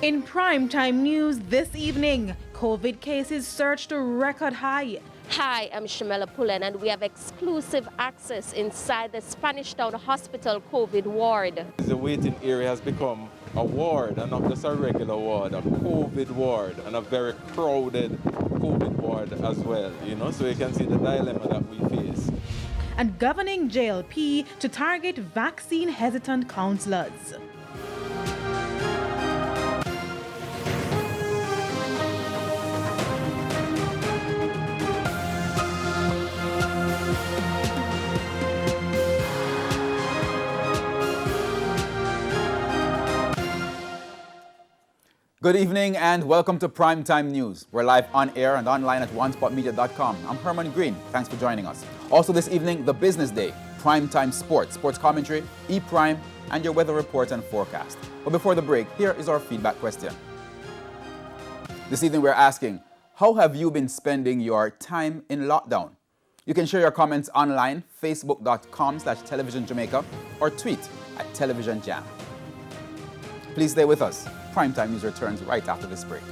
In primetime news this evening, COVID cases surged to record high. Hi, I'm Shamela Pullen, and we have exclusive access inside the Spanish Town Hospital COVID ward. The waiting area has become a ward, and not just a regular ward, a COVID ward, and a very crowded COVID ward as well, so you can see the dilemma that we face. And governing JLP to target vaccine-hesitant councillors. Good evening and welcome to Primetime News. We're live on air and online at onespotmedia.com. I'm Herman Green. Thanks for joining us. Also this evening, the business day, Primetime Sports, sports commentary, E-Prime, and your weather report and forecast. But before the break, here is our feedback question. This evening we're asking, how have you been spending your time in lockdown? You can share your comments online, facebook.com/televisionjamaica, or tweet at televisionjam. Please stay with us. Primetime News returns right after this break.